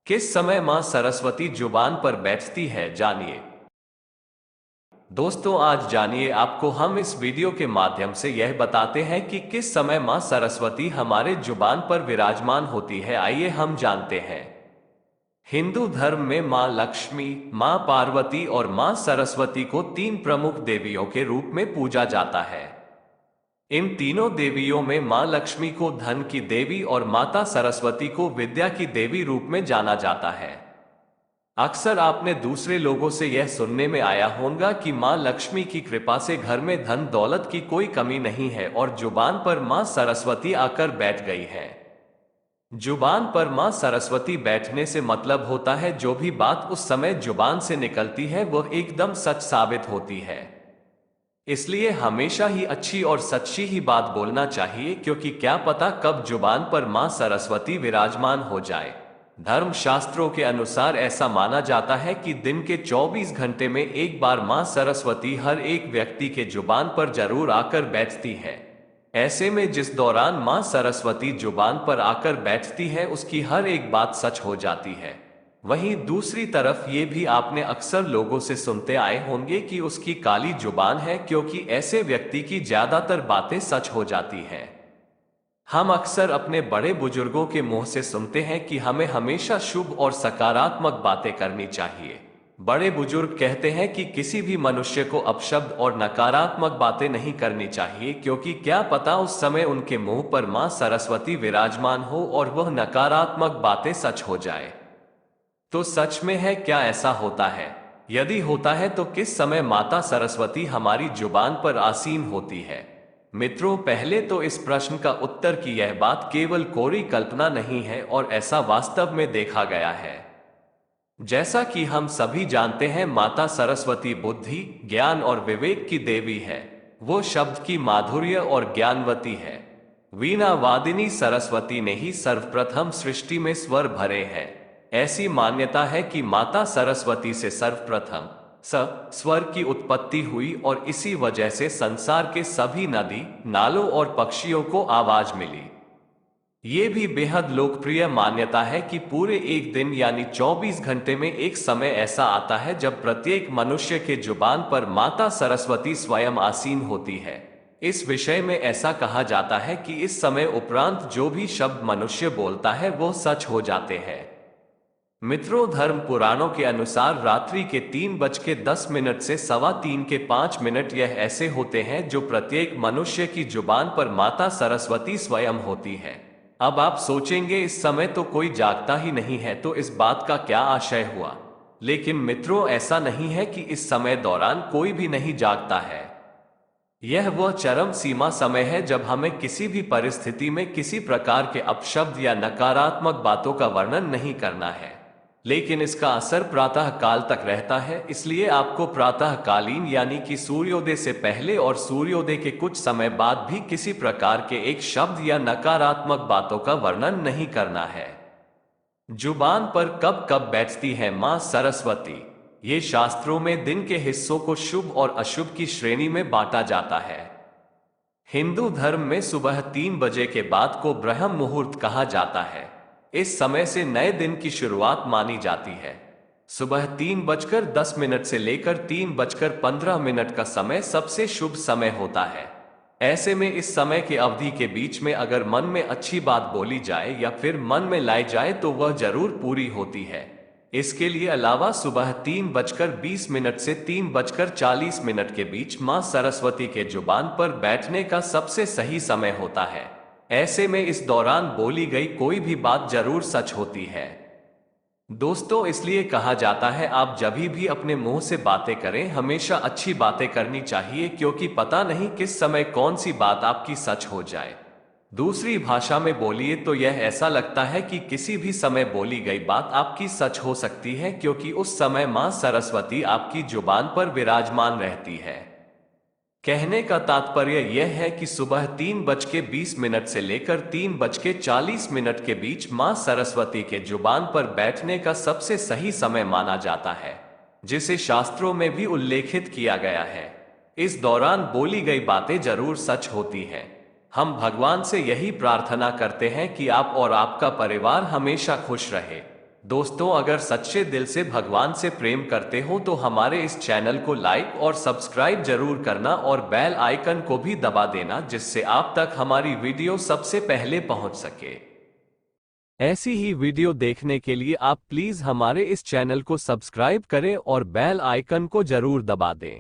किस समय मां सरस्वती जुबान पर बैठती है, जानिए। दोस्तों, आज जानिए, आपको हम इस वीडियो के माध्यम से यह बताते हैं कि किस समय मां सरस्वती हमारे जुबान पर विराजमान होती है। आइए हम जानते हैं। हिंदू धर्म में मां लक्ष्मी, मां पार्वती और मां सरस्वती को तीन प्रमुख देवियों के रूप में पूजा जाता है। इन तीनों देवियों में मां लक्ष्मी को धन की देवी और माता सरस्वती को विद्या की देवी रूप में जाना जाता है। अक्सर आपने दूसरे लोगों से यह सुनने में आया होगा कि मां लक्ष्मी की कृपा से घर में धन दौलत की कोई कमी नहीं है और जुबान पर मां सरस्वती आकर बैठ गई है। जुबान पर मां सरस्वती बैठने से मतलब होता है जो भी बात उस समय जुबान से निकलती है वह एकदम सच साबित होती है। इसलिए हमेशा ही अच्छी और सच्ची ही बात बोलना चाहिए, क्योंकि क्या पता कब जुबान पर मां सरस्वती विराजमान हो जाए। धर्म शास्त्रों के अनुसार ऐसा माना जाता है कि दिन के 24 घंटे में एक बार मां सरस्वती हर एक व्यक्ति के जुबान पर जरूर आकर बैठती है। ऐसे में जिस दौरान मां सरस्वती जुबान पर आकर बैठती है उसकी हर एक बात सच हो जाती है। वहीं दूसरी तरफ ये भी आपने अक्सर लोगों से सुनते आए होंगे कि उसकी काली जुबान है, क्योंकि ऐसे व्यक्ति की ज्यादातर बातें सच हो जाती हैं। हम अक्सर अपने बड़े बुजुर्गों के मुंह से सुनते हैं कि हमें हमेशा शुभ और सकारात्मक बातें करनी चाहिए। बड़े बुजुर्ग कहते हैं कि किसी भी मनुष्य को अपशब्द और नकारात्मक बातें नहीं करनी चाहिए, क्योंकि क्या पता उस समय उनके मुंह पर मां सरस्वती विराजमान हो और वह नकारात्मक बातें सच हो जाए। तो सच में है क्या ऐसा होता है? यदि होता है तो किस समय माता सरस्वती हमारी जुबान पर आसीन होती है? मित्रों, पहले तो इस प्रश्न का उत्तर कि यह बात केवल कोरी कल्पना नहीं है और ऐसा वास्तव में देखा गया है। जैसा कि हम सभी जानते हैं, माता सरस्वती बुद्धि, ज्ञान और विवेक की देवी है। वो शब्द की माधुर्य और ज्ञानवती है। वीणा वादिनी सरस्वती ने ही सर्वप्रथम सृष्टि में स्वर भरे हैं। ऐसी मान्यता है कि माता सरस्वती से सर्वप्रथम स्वर की उत्पत्ति हुई और इसी वजह से संसार के सभी नदी, नालों और पक्षियों को आवाज मिली। ये भी बेहद लोकप्रिय मान्यता है कि पूरे एक दिन यानी 24 घंटे में एक समय ऐसा आता है जब प्रत्येक मनुष्य के जुबान पर माता सरस्वती स्वयं आसीन होती है। इस विषय में ऐसा कहा जाता है कि इस समय उपरांत जो भी शब्द मनुष्य बोलता है वो सच हो जाते हैं। मित्रों, धर्म पुराणों के अनुसार रात्रि के 3:10 से 3:15 यह ऐसे होते हैं जो प्रत्येक मनुष्य की जुबान पर माता सरस्वती स्वयं होती है। अब आप सोचेंगे इस समय तो कोई जागता ही नहीं है, तो इस बात का क्या आशय हुआ? लेकिन मित्रों, ऐसा नहीं है कि इस समय दौरान कोई भी नहीं जागता है। यह वह चरम सीमा समय है जब हमें किसी भी परिस्थिति में किसी प्रकार के अपशब्द या नकारात्मक बातों का वर्णन नहीं करना है। लेकिन इसका असर प्रातः काल तक रहता है, इसलिए आपको प्रातः कालीन यानी कि सूर्योदय से पहले और सूर्योदय के कुछ समय बाद भी किसी प्रकार के एक शब्द या नकारात्मक बातों का वर्णन नहीं करना है। जुबान पर कब कब बैठती है मां सरस्वती? ये शास्त्रों में दिन के हिस्सों को शुभ और अशुभ की श्रेणी में बांटा जाता है। हिंदू धर्म में सुबह 3 बजे के बाद को ब्रह्म मुहूर्त कहा जाता है। इस समय से नए दिन की शुरुआत मानी जाती है। सुबह 3:10 से लेकर 3:15 का समय सबसे शुभ समय होता है। ऐसे में इस समय के अवधि के बीच में अगर मन में अच्छी बात बोली जाए या फिर मन में लाई जाए तो वह जरूर पूरी होती है। इसके लिए अलावा सुबह 3:20 से 3:40 के बीच मां सरस्वती के जुबान पर बैठने का सबसे सही समय होता है। ऐसे में इस दौरान बोली गई कोई भी बात जरूर सच होती है। दोस्तों, इसलिए कहा जाता है आप जब भी अपने मुंह से बातें करें हमेशा अच्छी बातें करनी चाहिए, क्योंकि पता नहीं किस समय कौन सी बात आपकी सच हो जाए। दूसरी भाषा में बोलिए तो यह ऐसा लगता है कि किसी भी समय बोली गई बात आपकी सच हो सकती है, क्योंकि उस समय मां सरस्वती आपकी जुबान पर विराजमान रहती है। कहने का तात्पर्य यह है कि सुबह 3:20 से लेकर 3:40 के बीच मां सरस्वती के जुबान पर बैठने का सबसे सही समय माना जाता है, जिसे शास्त्रों में भी उल्लेखित किया गया है। इस दौरान बोली गई बातें जरूर सच होती हैं। हम भगवान से यही प्रार्थना करते हैं कि आप और आपका परिवार हमेशा खुश रहे। दोस्तों, अगर सच्चे दिल से भगवान से प्रेम करते हो तो हमारे इस चैनल को लाइक और सब्सक्राइब जरूर करना और बेल आइकन को भी दबा देना, जिससे आप तक हमारी वीडियो सबसे पहले पहुंच सके। ऐसी ही वीडियो देखने के लिए आप प्लीज हमारे इस चैनल को सब्सक्राइब करें और बेल आइकन को जरूर दबा दें।